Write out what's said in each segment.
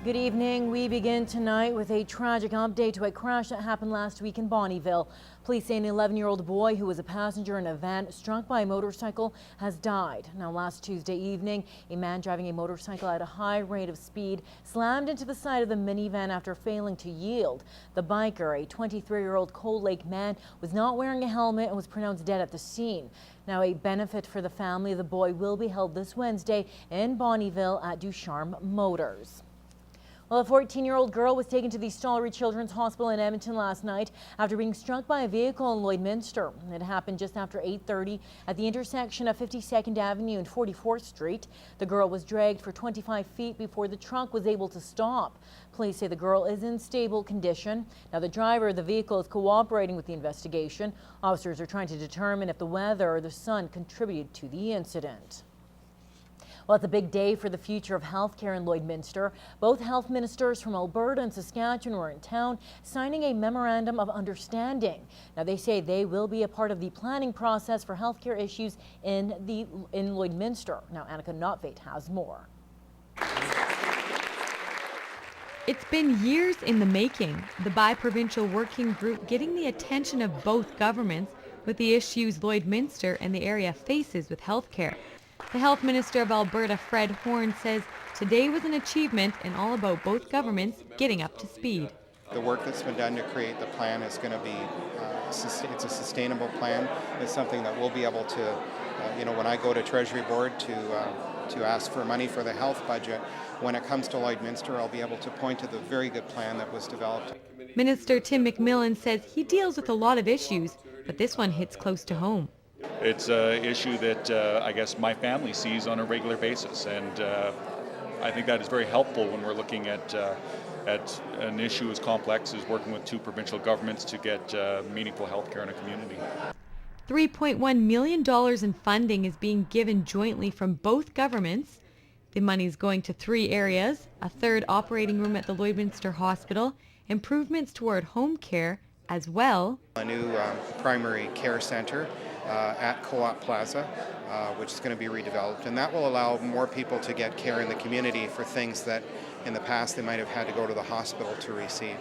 Good evening. We begin tonight with a tragic update to a crash that happened last week in Bonnyville. Police say an 11-year-old boy who was a passenger in a van struck by a motorcycle has died. Now, last Tuesday evening, a man driving a motorcycle at a high rate of speed slammed into the side of the minivan after failing to yield. The biker, a 23-year-old Cold Lake man, was not wearing a helmet and was pronounced dead at the scene. Now, a benefit for the family of the boy will be held this Wednesday in Bonnyville at Ducharme Motors. Well, a 14-year-old girl was taken to the Stollery Children's Hospital in Edmonton last night after being struck by a vehicle in Lloydminster. It happened just after 8:30 at the intersection of 52nd Avenue and 44th Street. The girl was dragged for 25 feet before the truck was able to stop. Police say the girl is in stable condition. Now, the driver of the vehicle is cooperating with the investigation. Officers are trying to determine if the weather or the sun contributed to the incident. Well, it's a big day for the future of healthcare in Lloydminster. Both health ministers from Alberta and Saskatchewan were in town signing a memorandum of understanding. Now, they say they will be a part of the planning process for healthcare issues in Lloydminster. Now, Annika Notveit has more. It's been years in the making, the bi-provincial working group getting the attention of both governments with the issues Lloydminster and the area faces with healthcare. The Health Minister of Alberta, Fred Horn, says today was an achievement and all about both governments getting up to speed. The work that's been done to create the plan is going to be, it's a sustainable plan. It's something that we'll be able to, when I go to Treasury Board to ask for money for the health budget, when it comes to Lloydminster, I'll be able to point to the very good plan that was developed. Minister Tim McMillan says he deals with a lot of issues, but this one hits close to home. It's an issue that I guess my family sees on a regular basis, and I think that is very helpful when we're looking at an issue as complex as working with two provincial governments to get meaningful health care in a community. $3.1 million in funding is being given jointly from both governments. The money is going to 3 areas, a 3rd operating room at the Lloydminster Hospital, improvements toward home care, as well a new primary care centre at Co-op Plaza, which is going to be redeveloped, and that will allow more people to get care in the community for things that in the past they might have had to go to the hospital to receive.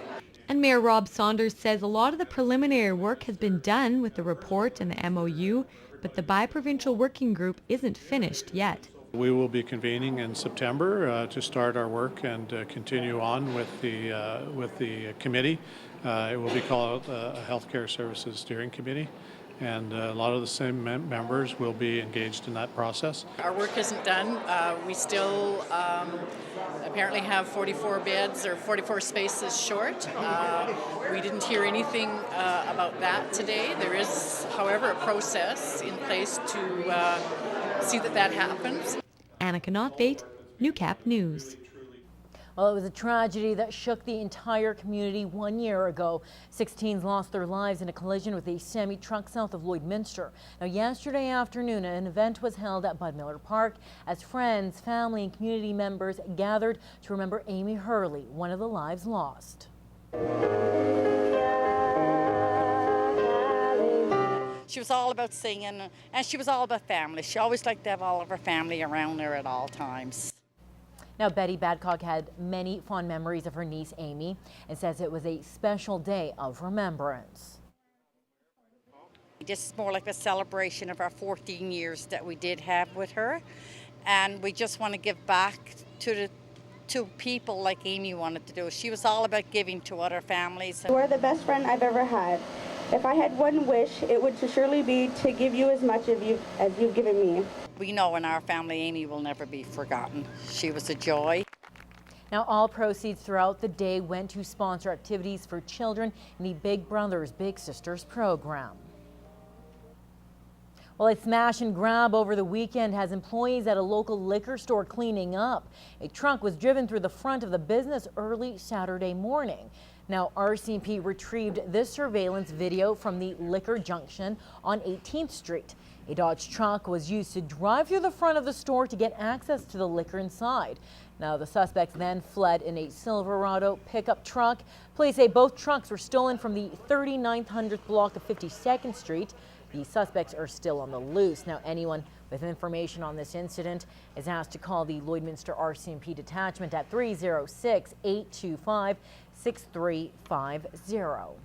And Mayor Rob Saunders says a lot of the preliminary work has been done with the report and the MOU, but the bi-provincial working group isn't finished yet. We will be convening in September to start our work and continue on with the committee. It will be called a Healthcare Services Steering Committee, and a lot of the same members will be engaged in that process. Our work isn't done. We still apparently have 44 beds or 44 spaces short. We didn't hear anything about that today. There is, however, a process in place to see that happens. Annika Notveit, Newcap News. Well, it was a tragedy that shook the entire community 1 year ago. 6 teens lost their lives in a collision with a semi-truck south of Lloydminster. Now, yesterday afternoon, an event was held at Bud Miller Park as friends, family, and community members gathered to remember Aimie Hurley, one of the lives lost. She was all about singing, and she was all about family. She always liked to have all of her family around her at all times. Now, Betty Badcock had many fond memories of her niece Aimie and says it was a special day of remembrance. This is more like a celebration of our 14 years that we did have with her, and we just want to give back to people like Aimie wanted to do. She was all about giving to other families. You are the best friend I've ever had. If I had one wish, it would surely be to give you as much of you as you've given me. We know in our family Aimie will never be forgotten. She was a joy. Now, all proceeds throughout the day went to sponsor activities for children in the Big Brothers Big Sisters program. Well, a smash and grab over the weekend has employees at a local liquor store cleaning up. A truck was driven through the front of the business early Saturday morning. Now, RCMP retrieved this surveillance video from the liquor junction on 18th Street. A Dodge truck was used to drive through the front of the store to get access to the liquor inside. Now, the suspects then fled in a Silverado pickup truck. Police say both trucks were stolen from the 3900th block of 52nd Street. The suspects are still on the loose. Now, anyone with information on this incident is asked to call the Lloydminster RCMP detachment at 306-825-6350.